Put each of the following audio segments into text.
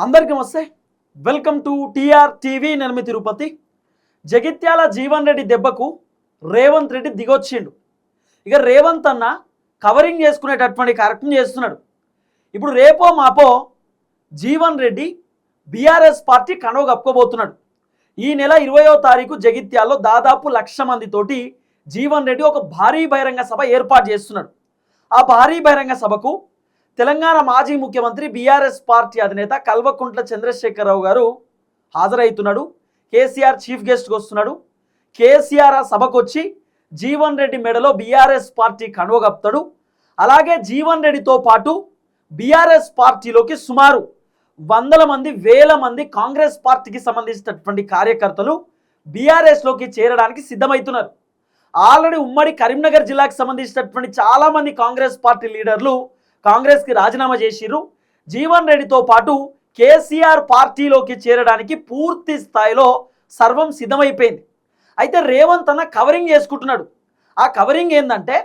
అందరికీ నమస్తే. Welcome to TR TV. నేను మీ తిరుపతి. జగిత్యాల జీవన్ రెడ్డి దెబ్బకు రేవంత్ రెడ్డి దిగొచ్చిండు. ఇక రేవంత్ అన్న కవరింగ్ చేసుకునేటటువంటి కార్యక్రమం చేస్తున్నాడు. ఇప్పుడు రేపో మాపో జీవన్ రెడ్డి బీఆర్ఎస్ పార్టీ కండువ కప్పుకోబోతున్నాడు. ఈ నెల 20వ తారీఖు జగిత్యాల్లో దాదాపు 1,00,000 మందితోటి జీవన్ రెడ్డి ఒక భారీ బహిరంగ సభ ఏర్పాటు చేస్తున్నాడు. ఆ భారీ బహిరంగ సభకు తెలంగాణ మాజీ ముఖ్యమంత్రి బీఆర్ఎస్ పార్టీ అధినేత కల్వకుంట్ల చంద్రశేఖరరావు గారు హాజరవుతున్నాడు. కేసీఆర్ చీఫ్ గెస్ట్గా వస్తున్నాడు. కేసీఆర్ ఆ సభకు వచ్చి జీవన్ రెడ్డి మెడలో బీఆర్ఎస్ పార్టీ కండువ కప్పుతాడు. అలాగే జీవన్ రెడ్డితో పాటు బీఆర్ఎస్ పార్టీలోకి సుమారు 100 మంది 1000 మంది కాంగ్రెస్ పార్టీకి సంబంధించినటువంటి కార్యకర్తలు బీఆర్ఎస్లోకి చేరడానికి సిద్ధమవుతున్నారు. ఆల్రెడీ ఉమ్మడి కరీంనగర్ జిల్లాకు సంబంధించినటువంటి చాలామంది కాంగ్రెస్ పార్టీ లీడర్లు కాంగ్రెస్కి రాజీనామా చేసిర్రు. జీవన్ రెడ్డితో పాటు కేసీఆర్ పార్టీలోకి చేరడానికి పూర్తి స్థాయిలో సర్వం సిద్ధమైపోయింది. అయితే రేవంత్ అన్న కవరింగ్ చేసుకుంటున్నాడు. ఆ కవరింగ్ ఏంటంటే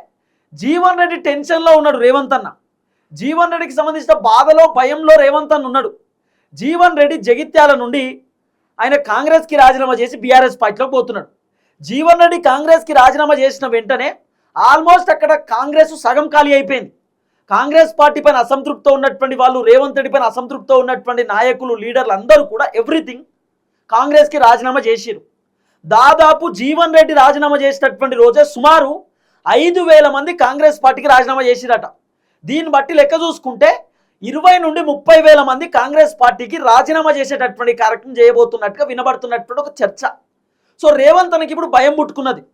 జీవన్ రెడ్డి టెన్షన్లో ఉన్నాడు. రేవంత్ అన్న జీవన్ రెడ్డికి సంబంధించిన బాధలో భయంలో రేవంత్ అన్న ఉన్నాడు. జీవన్ రెడ్డి జగిత్యాల నుండి ఆయన కాంగ్రెస్కి రాజీనామా చేసి బీఆర్ఎస్ పార్టీలోకి పోతున్నాడు. జీవన్ రెడ్డి కాంగ్రెస్కి రాజీనామా చేసిన వెంటనే ఆల్మోస్ట్ అక్కడ కాంగ్రెస్ సగం ఖాళీ అయిపోయింది. కాంగ్రెస్ పార్టీ పైన అసంతృప్తితో ఉన్నటువంటి వాళ్ళు, రేవంత్ రెడ్డి పైన అసంతృప్తితో ఉన్నటువంటి నాయకులు, లీడర్లు అందరూ కూడా ఎవ్రీథింగ్ కాంగ్రెస్కి రాజీనామా చేసిరు. దాదాపు జీవన్ రెడ్డి రాజీనామా చేసినటువంటి రోజే సుమారు 5,000 మంది కాంగ్రెస్ పార్టీకి రాజీనామా చేసిరట. దీన్ని బట్టి లెక్క చూసుకుంటే 20 నుండి 30,000 మంది కాంగ్రెస్ పార్టీకి రాజీనామా చేసేటటువంటి కార్యక్రమం చేయబోతున్నట్టుగా వినబడుతున్నటువంటి ఒక చర్చ. సో రేవంత్ తనకి ఇప్పుడు భయం పుట్టుకున్నది.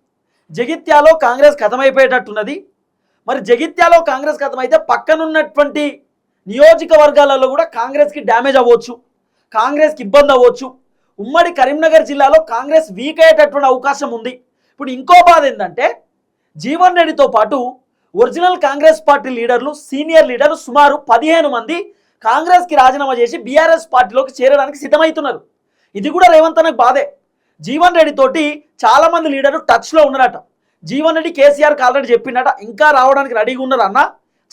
జగిత్యాలో కాంగ్రెస్ ఖతమైపోయేటట్టున్నది. మరి జగిత్యాలో కాంగ్రెస్ ఖతమైతే పక్కనున్నటువంటి నియోజకవర్గాలలో కూడా కాంగ్రెస్కి డ్యామేజ్ అవ్వచ్చు, కాంగ్రెస్కి ఇబ్బంది అవ్వచ్చు. ఉమ్మడి కరీంనగర్ జిల్లాలో కాంగ్రెస్ వీక్ అయ్యేటటువంటి అవకాశం ఉంది. ఇప్పుడు ఇంకో బాధ ఏంటంటే జీవన్ రెడ్డితో పాటు ఒరిజినల్ కాంగ్రెస్ పార్టీ లీడర్లు, సీనియర్ లీడర్లు సుమారు 15 మంది కాంగ్రెస్కి రాజీనామా చేసి బీఆర్ఎస్ పార్టీలోకి చేరడానికి సిద్ధమవుతున్నారు. ఇది కూడా రేవంత్ అన్నకు బాధే. జీవన్ రెడ్డి తోటి చాలామంది లీడర్లు టచ్లో ఉన్నారట. జీవన్ రెడ్డి కేసీఆర్కి ఆల్రెడీ చెప్పిండట, ఇంకా రావడానికి రెడీగా ఉన్నారు అన్న,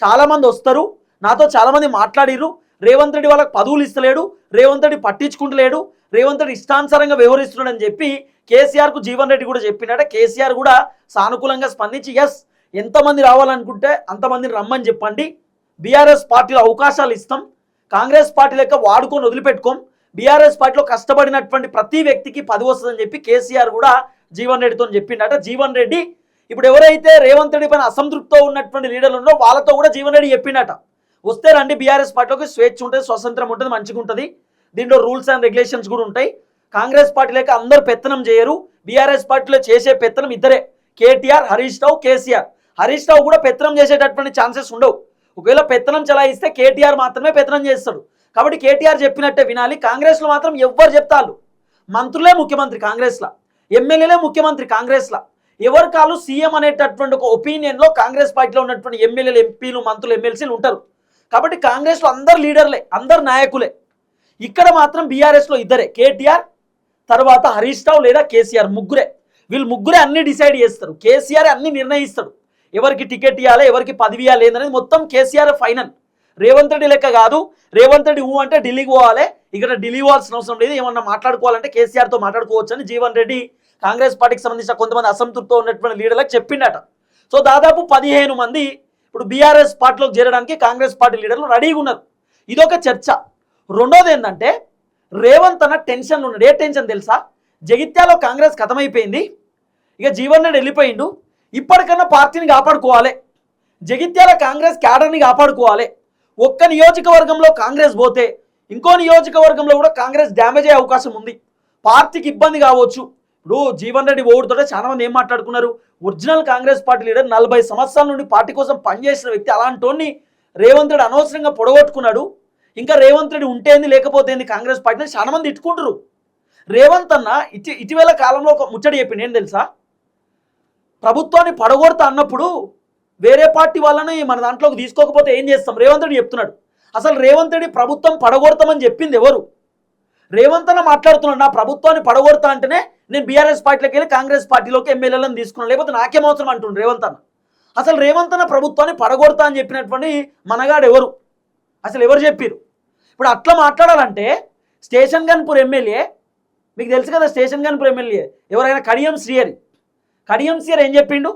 చాలామంది వస్తారు, నాతో చాలామంది మాట్లాడిర్రు, రేవంత్ రెడ్డి వాళ్ళకి పదవులు ఇస్తలేడు, రేవంత్ రెడ్డి పట్టించుకుంటలేడు, రేవంత్ రెడ్డి ఇష్టానుసారంగా వ్యవహరిస్తున్నాడు అని చెప్పి కేసీఆర్కు జీవన్ రెడ్డి కూడా చెప్పిండట. కేసీఆర్ కూడా సానుకూలంగా స్పందించి ఎస్, ఎంతమంది రావాలనుకుంటే అంతమందిని రమ్మని చెప్పండి, బీఆర్ఎస్ పార్టీలో అవకాశాలు ఇస్తాం, కాంగ్రెస్ పార్టీ లెక్క వాడుకొని వదిలిపెట్టుకోం, బీఆర్ఎస్ పార్టీలో కష్టపడినటువంటి ప్రతి వ్యక్తికి పదవి వస్తుందని చెప్పి కేసీఆర్ కూడా జీవన్ రెడ్డితో చెప్పిండట. జీవన్ రెడ్డి ఇప్పుడు ఎవరైతే రేవంత్ రెడ్డి పైన అసంతృప్తితో ఉన్నటువంటి లీడర్లు ఉన్నారో వాళ్ళతో కూడా జీవన్ రెడ్డి చెప్పిండట, వస్తే రండి, బీఆర్ఎస్ పార్టీలోకి స్వేచ్ఛ ఉంటుంది, స్వతంత్రం ఉంటుంది, మంచిగా ఉంటుంది, దీంట్లో రూల్స్ అండ్ రెగ్యులేషన్స్ కూడా ఉంటాయి, కాంగ్రెస్ పార్టీ లేక అందరూ పెత్తనం చేయరు, బీఆర్ఎస్ పార్టీలో చేసే పెత్తనం ఇద్దరే, కేటీఆర్, హరీష్ రావు, కేసీఆర్. హరీష్ రావు కూడా పెత్తనం చేసేటటువంటి ఛాన్సెస్ ఉండవు. ఒకవేళ పెత్తనం చలాయిస్తే కేటీఆర్ మాత్రమే పెత్తనం చేస్తాడు. కాబట్టి కేటీఆర్ చెప్పినట్టే వినాలి. కాంగ్రెస్లో మాత్రం ఎవ్వరు చెప్తారు, మంత్రులే ముఖ్యమంత్రి కాంగ్రెస్లో, ఎమ్మెల్యేలే ముఖ్యమంత్రి కాంగ్రెస్లో, ఎవరు కాళ్ళు సీఎం అనేటటువంటి ఒక ఒపీనియన్లో కాంగ్రెస్ పార్టీలో ఉన్నటువంటి ఎమ్మెల్యేలు, ఎంపీలు, మంత్రులు, ఎమ్మెల్సీలు ఉంటారు. కాబట్టి కాంగ్రెస్లో అందరు లీడర్లే, అందరు నాయకులే. ఇక్కడ మాత్రం బీఆర్ఎస్లో ఇద్దరే, కేటీఆర్ తర్వాత హరీష్ రావు లేదా కేసీఆర్, ముగ్గురే. వీళ్ళు ముగ్గురే అన్ని డిసైడ్ చేస్తారు. కేసీఆర్ అన్ని నిర్ణయిస్తాడు, ఎవరికి టికెట్ ఇవ్వాలి, ఎవరికి పదవి ఇవ్వాలి అనేది మొత్తం కేసీఆర్ ఫైనల్. రేవంత్ రెడ్డి లెక్క కాదు, రేవంత్ రెడ్డి అంటే ఢిల్లీకి పోవాలి, ఇక్కడ ఢిల్లీ పోవాల్సిన అవసరం లేదు, ఏమన్నా మాట్లాడుకోవాలంటే కేసీఆర్తో మాట్లాడుకోవచ్చు అని జీవన్ రెడ్డి కాంగ్రెస్ పార్టీకి సంబంధించిన కొంతమంది అసంతృప్తితో ఉన్నటువంటి లీడర్లకు చెప్పిండట. సో దాదాపు 15 మంది ఇప్పుడు బీఆర్ఎస్ పార్టీలోకి చేరడానికి కాంగ్రెస్ పార్టీ లీడర్లు రెడీగా ఉన్నారు. ఇదొక చర్చ. రెండోది ఏంటంటే రేవంత్ అన్న టెన్షన్లు ఉన్నాడు. ఏ టెన్షన్ తెలుసా? జగిత్యాలో కాంగ్రెస్ ఖతమైపోయింది, ఇక జీవన్ రెడ్డి వెళ్ళిపోయిండు, ఇప్పటికన్నా పార్టీని కాపాడుకోవాలి, జగిత్యాల కాంగ్రెస్ క్యాడర్ని కాపాడుకోవాలి. ఒక్క నియోజకవర్గంలో కాంగ్రెస్ పోతే ఇంకో నియోజకవర్గంలో కూడా కాంగ్రెస్ డ్యామేజ్ అయ్యే అవకాశం ఉంది, పార్టీకి ఇబ్బంది కావచ్చు. ఇప్పుడు జీవన్ రెడ్డి ఓడుతోటే చాలా మంది ఏం మాట్లాడుకున్నారు, ఒరిజినల్ కాంగ్రెస్ పార్టీ లీడర్ 40 సంవత్సరాల నుండి పార్టీ కోసం పనిచేసిన వ్యక్తి, అలాంటి రేవంత్ రెడ్డి అనవసరంగా పొడగొట్టుకున్నాడు, ఇంకా రేవంత్ రెడ్డి ఉంటేంది లేకపోతే కాంగ్రెస్ పార్టీని చాలా మంది ఇట్టుకుంటారు. రేవంత్ అన్న ఇటీవల కాలంలో ఒక ముచ్చడి చెప్పింది, ఏం తెలుసా? ప్రభుత్వాన్ని పడగొడతా అన్నప్పుడు వేరే పార్టీ వాళ్ళని మన దాంట్లోకి తీసుకోకపోతే ఏం చేస్తాం, రేవంత్ రెడ్డి చెప్తున్నాడు. అసలు రేవంత్ రెడ్డి ప్రభుత్వం పడగొడతామని చెప్పింది ఎవరు? రేవంత్ అన్న మాట్లాడుతున్నాడు, నా ప్రభుత్వాన్ని పడగొడతా అంటేనే నేను బీఆర్ఎస్ పార్టీలోకి వెళ్ళి కాంగ్రెస్ పార్టీలోకి ఎమ్మెల్యేలను తీసుకున్నాను, లేకపోతే నాకేం అవసరం అంటుండు రేవంత్ అన్న. అసలు రేవంత్ అన్న ప్రభుత్వాన్ని పడగొడతా అని చెప్పినటువంటి మనగాడు ఎవరు? అసలు ఎవరు చెప్పారు? ఇప్పుడు అట్లా మాట్లాడాలంటే స్టేషన్ గన్పూర్ ఎమ్మెల్యే, మీకు తెలుసు కదా స్టేషన్ గన్పూర్ ఎమ్మెల్యే ఎవరైనా కడియం శ్రీహరి ఏం చెప్పిండు?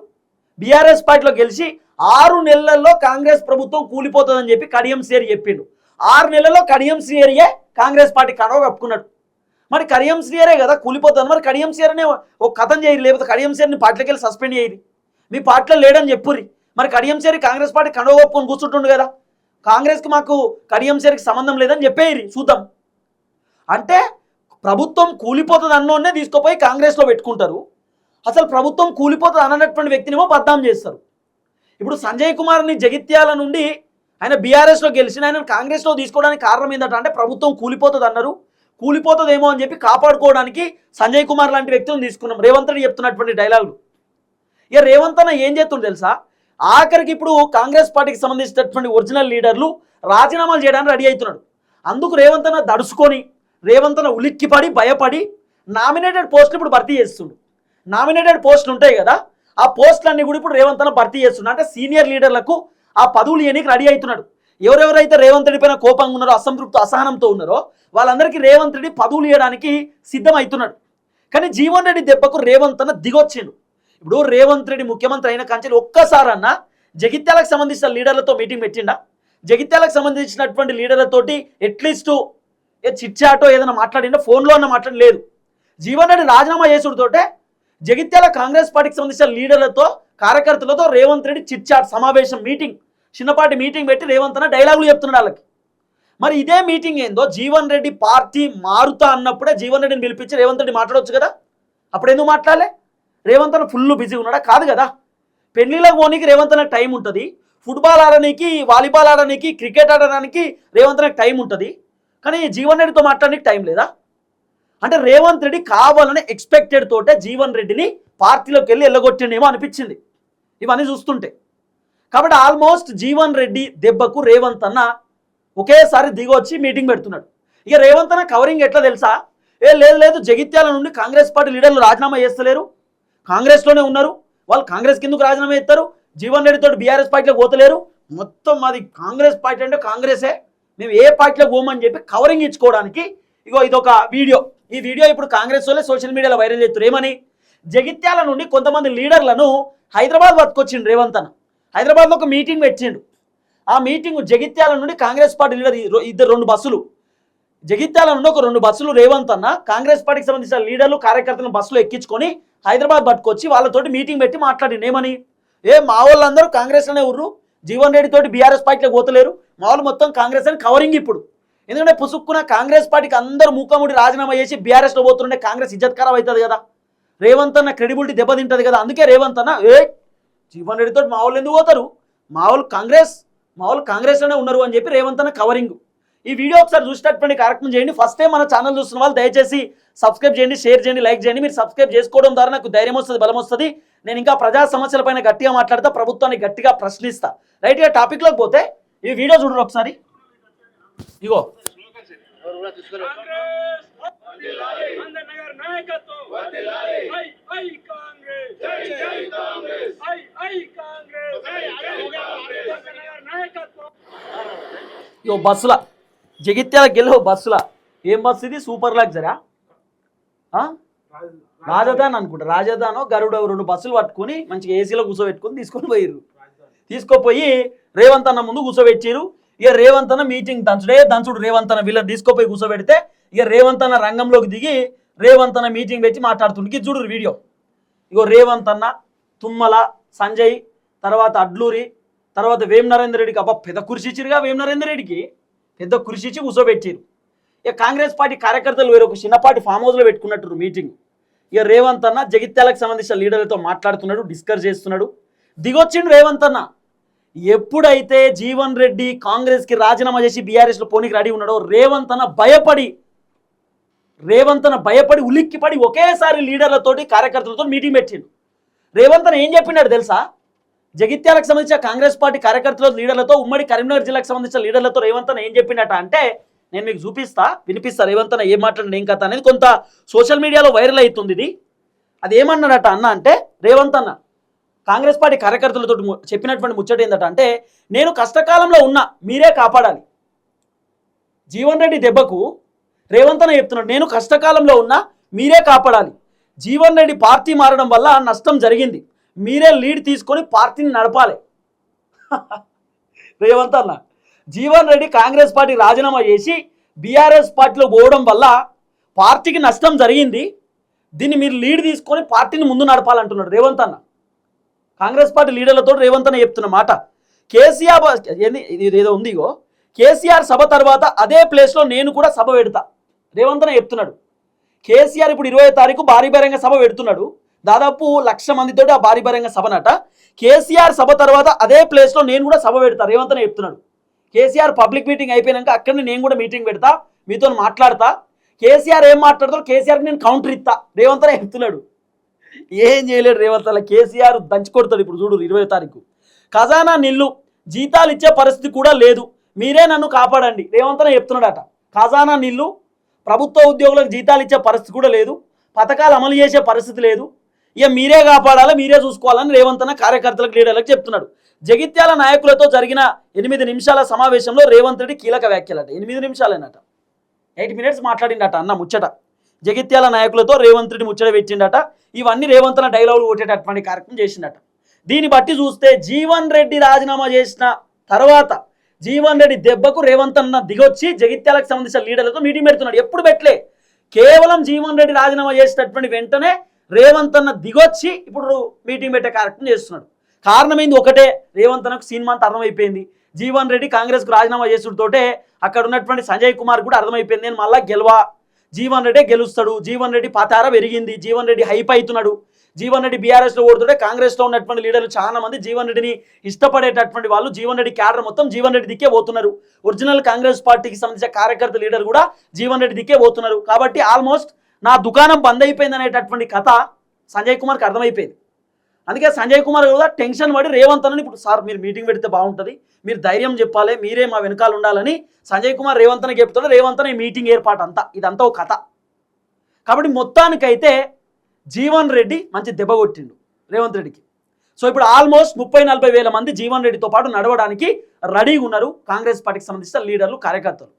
బీఆర్ఎస్ పార్టీలో గెలిచి 6 నెలల్లో కాంగ్రెస్ ప్రభుత్వం కూలిపోతుందని చెప్పి కడియం శ్రీహరి చెప్పిండు. 6 నెలల్లో కడియం శ్రీహరియే కాంగ్రెస్ పార్టీ కడవ కప్పుకున్నాడు. మరి కడియం శ్రీహరే కదా కూలిపోతుంది, మరి కడియం శ్రీహరినే ఒక కథం చేయరు, లేకపోతే కడియం శ్రీహరిని పార్టీలోకి వెళ్ళి సస్పెండ్ చేయరు. మీ పార్టీలో లేడని చెప్పుర్రి. మరి కడియం శ్రీహరి కాంగ్రెస్ పార్టీ కడవ కప్పుకొని కూర్చుంటుండు కదా, కాంగ్రెస్కి మాకు కడియం శ్రీహరికి సంబంధం లేదని చెప్పేయరి చూద్దాం. అంటే ప్రభుత్వం కూలిపోతుంది అన్నోనే తీసుకుపోయి కాంగ్రెస్లో పెట్టుకుంటారు, అసలు ప్రభుత్వం కూలిపోతుంది అన్నటువంటి వ్యక్తినేమో బద్నాం చేస్తారు. ఇప్పుడు సంజయ్ కుమార్ని జగిత్యాల నుండి ఆయన బీఆర్ఎస్లో గెలిచిన ఆయన కాంగ్రెస్లో తీసుకోవడానికి కారణం ఏంటంటే అంటే ప్రభుత్వం కూలిపోతుంది అన్నారు, కూలిపోతుందేమో అని చెప్పి కాపాడుకోవడానికి సంజయ్ కుమార్ లాంటి వ్యక్తులను తీసుకున్నాం. రేవంత్ రెడ్డి చెప్తున్నటువంటి డైలాగులు. ఇక రేవంత్ అన్న ఏం చేస్తుండే తెలుసా, ఆఖరికి ఇప్పుడు కాంగ్రెస్ పార్టీకి సంబంధించినటువంటి ఒరిజినల్ లీడర్లు రాజీనామాలు చేయడానికి రెడీ అవుతున్నాడు. అందుకు రేవంత్ అన్న దడుచుకొని, రేవంత్ అన్న ఉలిక్కిపడి భయపడి నామినేటెడ్ పోస్టులు ఇప్పుడు భర్తీ చేస్తుండు. నామినేటెడ్ పోస్టులు ఉంటాయి కదా, ఆ పోస్టులన్నీ కూడా ఇప్పుడు రేవంత్ అన్న భర్తీ చేస్తున్నాడు. అంటే సీనియర్ లీడర్లకు ఆ పదవులు ఇవ్వడానికి రెడీ అవుతున్నాడు. ఎవరెవరైతే రేవంత్ రెడ్డి పైన కోపంగా ఉన్నారో, అసహనంతో ఉన్నారో వాళ్ళందరికీ రేవంత్ రెడ్డి పదవులు ఇవ్వడానికి సిద్ధమవుతున్నాడు. కానీ జీవన్ రెడ్డి దెబ్బకు రేవంత్ అన్న దిగొచ్చిండు. ఇప్పుడు రేవంత్ రెడ్డి ముఖ్యమంత్రి అయిన కంచెలు ఒక్కసారన్నా జగిత్యాలకు సంబంధించిన లీడర్లతో మీటింగ్ పెట్టిండా? జగిత్యాలకు సంబంధించినటువంటి లీడర్లతోటి అట్లీస్ట్ చిట్చాటో ఏదైనా మాట్లాడిండా? ఫోన్లో అన్న మాట్లాడలేదు. జీవన్ రెడ్డి రాజీనామా చేసుడుతోటే జగిత్యాల కాంగ్రెస్ పార్టీకి సంబంధించిన లీడర్లతో, కార్యకర్తలతో రేవంత్ రెడ్డి చిట్చాట్ సమావేశం మీటింగ్, చిన్నపాటి మీటింగ్ పెట్టి రేవంత్ అన్న డైలాగులు చెప్తున్నాడు వాళ్ళకి. మరి ఇదే మీటింగ్ ఏందో జీవన్ రెడ్డి పార్టీ మారుతా అన్నప్పుడే జీవన్ రెడ్డిని పిలిపించి రేవంత్ రెడ్డి మాట్లాడవచ్చు కదా, అప్పుడు ఎందుకు మాట్లాడలే? రేవంత్ అన్న ఫుల్ బిజీ ఉన్నాడా? కాదు కదా. పెళ్లిళ్ళకు పోనీకి రేవంత్ అన్నకు టైం ఉంటుంది, ఫుట్బాల్ ఆడడానికి, వాలీబాల్ ఆడడానికి, క్రికెట్ ఆడడానికి రేవంత్ అన్నకు టైం ఉంటుంది, కానీ జీవన్ రెడ్డితో మాట్లాడడానికి టైం లేదా? అంటే రేవంత్ రెడ్డి కావాలని ఎక్స్పెక్టెడ్ తోటే జీవన్ రెడ్డిని పార్టీలోకి వెళ్ళి వెళ్ళగొట్టిండేమో అనిపించింది ఇవన్నీ చూస్తుంటే. కాబట్టి ఆల్మోస్ట్ జీవన్ రెడ్డి దెబ్బకు రేవంత్ అన్న ఒకేసారి దిగొచ్చి మీటింగ్ పెడుతున్నాడు. ఇక రేవంత్ అన్న కవరింగ్ ఎట్లా తెలుసా, లేదు జగిత్యాల నుండి కాంగ్రెస్ పార్టీ లీడర్లు రాజీనామా చేస్తలేరు, కాంగ్రెస్లోనే ఉన్నారు, వాళ్ళు కాంగ్రెస్ కిందకు రాజీనామా చేస్తారు, జీవన్ రెడ్డితో బీఆర్ఎస్ పార్టీలో పోతలేరు, మొత్తం మాది కాంగ్రెస్ పార్టీ అంటే కాంగ్రెసే, మేము ఏ పార్టీలో పోమని చెప్పి కవరింగ్ ఇచ్చుకోవడానికి ఇగో ఇదొక వీడియో. ఈ వీడియో ఇప్పుడు కాంగ్రెస్ వాళ్ళే సోషల్ మీడియాలో వైరల్ చేస్తారు. ఏమని? జగిత్యాల నుండి కొంతమంది లీడర్లను హైదరాబాద్ పట్టుకొచ్చిండు రేవంత్ అన్న. హైదరాబాద్లో ఒక మీటింగ్ పెట్టిండు. ఆ మీటింగ్ జగిత్యాల నుండి కాంగ్రెస్ పార్టీ లీడర్ 2 బస్సులు, జగిత్యాల నుండి ఒక 2 బస్సులు రేవంత్ అన్న కాంగ్రెస్ పార్టీకి సంబంధించిన లీడర్లు, కార్యకర్తలను బస్సులో ఎక్కించుకొని హైదరాబాద్ పట్టుకొచ్చి వాళ్ళతోటి మీటింగ్ పెట్టి మాట్లాడిండు. ఏమని? మా వాళ్ళందరూ కాంగ్రెస్లోనే ఉర్రు, జీవన్ రెడ్డి తోటి బీఆర్ఎస్ పార్టీలో పోతలేరు, మా వాళ్ళు మొత్తం కాంగ్రెస్ అని కవరింగ్. ఇప్పుడు ఎందుకంటే పుసుక్కున కాంగ్రెస్ పార్టీకి అందరూ మూకముడి రాజీనామా చేసి బీఆర్ఎస్లో పోతుండే కాంగ్రెస్ ఇజ్జత్ ఖరాబ్ అవుతుంది కదా, రేవంత్ అన్న క్రెడిబిలిటీ దెబ్బతింటుంది కదా. అందుకే రేవంత్ అన్న జీవన్ రెడ్డితో మా వాళ్ళు ఎందుకు పోతారు, మా వాళ్ళు కాంగ్రెస్లోనే ఉన్నారు అని చెప్పి రేవంత్ అన్న కవరింగ్. ఈ వీడియో ఒకసారి చూసేటటువంటి కార్యక్రమం చేయండి. ఫస్ట్ టైం మన ఛానల్ చూస్తున్న వాళ్ళు దయచేసి సబ్స్క్రైబ్ చేయండి, షేర్ చేయండి, లైక్ చేయండి. మీరు సబ్స్క్రైబ్ చేసుకోవడం ద్వారా నాకు ధైర్యం వస్తుంది, బలం వస్తుంది. నేను ఇంకా ప్రజా సమస్యలపైన గట్టిగా మాట్లాడతా, ప్రభుత్వాన్ని గట్టిగా ప్రశ్నిస్తా. రైట్గా టాపిక్లోకి పోతే ఈ వీడియో చూడండి ఒకసారి. ఇగో బస్సుల జగిత్యాల గెలవు బస్సుల. ఏం బస్సు ఇది? సూపర్ లగ్జరా, రాజధాని అనుకుంటా, రాజధానో గరుడ 2 బస్సులు పట్టుకుని మంచిగా ఏసీలో కూర్చోబెట్టుకుని తీసుకొని పోయిర్రు. తీసుకుపోయి రేవంత్ అన్న ముందు కూర్చోబెట్టిరు. ఇక రేవంత్ అన్న మీటింగ్ దంచుడు రేవంత్ అన్న వీళ్ళని తీసుకుపోయి కూర్చోబెడితే ఇక రేవంత్ అన్న రంగంలోకి దిగి రేవంత్ అన్న మీటింగ్ పెట్టి మాట్లాడుతుండే. ఇది చూడు వీడియో. ఇగో రేవంత్ అన్న, తుమ్మల, సంజయ్, తర్వాత అడ్లూరి, తర్వాత వేం నరేందర్ రెడ్డికి పెద్ద కుర్చీ ఇచ్చిరుగా, వేం నరేందర్ రెడ్డికి పెద్ద కుర్చీ ఇచ్చి కూర్చోబెట్టిరు. ఇక కాంగ్రెస్ పార్టీ కార్యకర్తలు వేరే ఒక చిన్నపాటి ఫామ్ హౌస్లో పెట్టుకున్నట్టు మీటింగ్. ఇక రేవంత్ అన్న జగిత్యాలకు సంబంధించిన లీడర్లతో మాట్లాడుతున్నాడు, డిస్కస్ చేస్తున్నాడు. దిగొచ్చిండు రేవంత్ అన్న. ఎప్పుడైతే జీవన్ రెడ్డి కాంగ్రెస్కి రాజీనామా చేసి బీఆర్ఎస్లో పోనీకి రెడీ ఉన్నాడో రేవంత్ అన్న భయపడి ఉలిక్కిపడి ఒకేసారి లీడర్లతోటి, కార్యకర్తలతో మీటింగ్ పెట్టిండు. రేవంత్ అన్న ఏం చెప్పినాడు తెలుసా? జగిత్యాలకు సంబంధించిన కాంగ్రెస్ పార్టీ కార్యకర్తల లీడర్లతో, ఉమ్మడి కరీంనగర్ జిల్లాకు సంబంధించిన లీడర్లతో రేవంత్ అన్న ఏం చెప్పినట్ట అంటే, నేను మీకు వినిపిస్తా రేవంత్ అన్న ఏం మాట్లాడిన ఏం కథ అనేది. కొంత సోషల్ మీడియాలో వైరల్ అవుతుంది ఇది. అది ఏమన్నాడట అన్న అంటే, రేవంత్ అన్న కాంగ్రెస్ పార్టీ కార్యకర్తలతో చెప్పినటువంటి ముచ్చట ఏందట అంటే, నేను కష్టకాలంలో ఉన్నా, మీరే కాపాడాలి. జీవన్ రెడ్డి దెబ్బకు రేవంత్ అన్న చెప్తున్నాడు, నేను కష్టకాలంలో ఉన్నా, మీరే కాపాడాలి. జీవన్ రెడ్డి పార్టీ మారడం వల్ల నష్టం జరిగింది, మీరే లీడ్ తీసుకొని పార్టీని నడపాలి. రేవంత్ అన్న, జీవన్ రెడ్డి కాంగ్రెస్ పార్టీ రాజీనామా చేసి బీఆర్ఎస్ పార్టీలో పోవడం వల్ల పార్టీకి నష్టం జరిగింది, దీన్ని మీరు లీడ్ తీసుకొని పార్టీని ముందు నడపాలంటున్నాడు రేవంత్ అన్న. కాంగ్రెస్ పార్టీ లీడర్లతో రేవంత్ అన్న చెప్తున్న మాట. కేసీఆర్ ఏదో ఉంది, ఇగో కేసీఆర్ సభ తర్వాత అదే ప్లేస్లో నేను కూడా సభ పెడతా, రేవంత్ అన్న చెప్తున్నాడు. కేసీఆర్ ఇప్పుడు 20వ తారీఖు భారీ బహిరంగ సభ పెడుతున్నాడు, దాదాపు 1,00,000 మందితో ఆ భారీ బహిరంగ సభనట. కేసీఆర్ సభ తర్వాత అదే ప్లేస్లో నేను కూడా సభ పెడతా, రేవంత్ అన్న చెప్తున్నాడు. కేసీఆర్ పబ్లిక్ మీటింగ్ అయిపోయాక అక్కడనే నేను కూడా మీటింగ్ పెడతా, మీతో మాట్లాడతా, కేసీఆర్ ఏం మాట్లాడతారో కేసీఆర్కి నేను కౌంటర్ ఇస్తా, రేవంత్ అన్న చెప్తున్నాడు. ఏం చేయలేడు రేవంత్ అన్న, కేసీఆర్ దంచి కొడతాడు. ఇప్పుడు చూడు 20వ తారీఖు ఖజానా నిల్లు, జీతాలు ఇచ్చే పరిస్థితి కూడా లేదు, మీరే నన్ను కాపాడండి, రేవంత్ అన్న చెప్తున్నాడట. ఖజానా నిల్లు, ప్రభుత్వ ఉద్యోగులకు జీతాలు ఇచ్చే పరిస్థితి కూడా లేదు, పథకాలు అమలు చేసే పరిస్థితి లేదు, ఇక మీరే కాపాడాలి, మీరే చూసుకోవాలని రేవంత్ అన్న కార్యకర్తలకు లీడర్లకు చెప్తున్నాడు. జగిత్యాల నాయకులతో జరిగిన 8 నిమిషాల సమావేశంలో రేవంత్ రెడ్డి కీలక వ్యాఖ్యలట. 8 నిమిషాలేనట, 8 మినిట్స్ మాట్లాడిండట అన్న ముచ్చట. జగిత్యాల నాయకులతో రేవంత్ రెడ్డి ముచ్చట పెట్టిండట. ఇవన్నీ రేవంత్ అన్న డైలాగులు కొట్టేటటువంటి కార్యక్రమం చేసిండట. దీన్ని బట్టి చూస్తే జీవన్ రెడ్డి రాజీనామా చేసిన తర్వాత జీవన్ రెడ్డి దెబ్బకు రేవంత్ అన్న దిగొచ్చి జగిత్యాలకు సంబంధించిన లీడర్లతో మీటింగ్ పెడుతున్నాడు. ఎప్పుడు పెట్టలే, కేవలం జీవన్ రెడ్డి రాజీనామా చేసినటువంటి వెంటనే రేవంత్ అన్న దిగొచ్చి ఇప్పుడు మీటింగ్ పెట్టే కార్యక్రమం చేస్తున్నాడు. కారణమైంది ఒకటే, రేవంత్ అన్నకు సినిమా అంతా అర్థమైపోయింది. జీవన్ రెడ్డి కాంగ్రెస్కు రాజీనామా చేసుడుతోటే అక్కడ ఉన్నటువంటి సంజయ్ కుమార్ కూడా అర్థమైపోయింది, నేను మళ్ళా గెలవా, జీవన్ రెడ్డి గెలుస్తాడు, జీవన్ రెడ్డి పతార పెరిగింది, జీవన్ రెడ్డి హైప్ అవుతున్నాడు, జీవన్ రెడ్డి బీఆర్ఎస్లో ఓడుతుంటే కాంగ్రెస్లో ఉన్నటువంటి లీడర్లు చాలా మంది జీవన్ రెడ్డిని ఇష్టపడేటటువంటి వాళ్ళు జీవన్ రెడ్డి క్యాడర్ మొత్తం జీవన్ రెడ్డి దిక్కే పోతున్నారు. ఒరిజినల్ కాంగ్రెస్ పార్టీకి సంబంధించిన కార్యకర్త లీడర్ కూడా జీవన్ రెడ్డి దిక్కే పోతున్నారు. కాబట్టి ఆల్మోస్ట్ నా దుకాణం బంద్ అయిపోయింది అనేటటువంటి కథ సంజయ్ కుమార్కి అర్థమైపోయింది. అందుకే సంజయ్ కుమార్ కూడా టెన్షన్ పడి రేవంత్ అన్నని ఇప్పుడు సార్ మీరు మీటింగ్ పెడితే బాగుంటుంది, మీరు ధైర్యం చెప్పాలి, మీరే మా వెనకాల ఉండాలని సంజయ్ కుమార్ రేవంత్ అన్నకి చెప్తాడు. రేవంత్ అన్న ఈ మీటింగ్ ఏర్పాటు అంతా ఇదంతా ఒక కథ. కాబట్టి మొత్తానికైతే జీవన్ రెడ్డి మంచి దెబ్బ కొట్టిండు రేవంత్ రెడ్డికి. సో ఇప్పుడు ఆల్మోస్ట్ 30-40 వేల మంది జీవన్ రెడ్డితో పాటు నడవడానికి రెడీగా ఉన్నారు కాంగ్రెస్ పార్టీకి సంబంధించిన లీడర్లు, కార్యకర్తలు.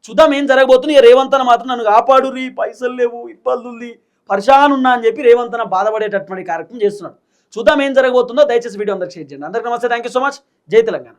చూద్దాం ఏం జరగబోతుంది. రేవంత్ అన్న మాత్రం నన్ను కాపాడు, పైసలు లేవు, ఇబ్బందులు, పరిశాన్ ఉన్నా అని చెప్పి రేవంత్ అన్న బాధపడేటటువంటి కార్యక్రమం చేస్తున్నాడు. చూద్దాం ఏం జరగబోతుందో. దయచేసి వీడియో అందరికి షేర్ చేయండి. అందరికీ నమస్తే, థ్యాంక్ యూ సో మచ్. జై తెలంగాణ.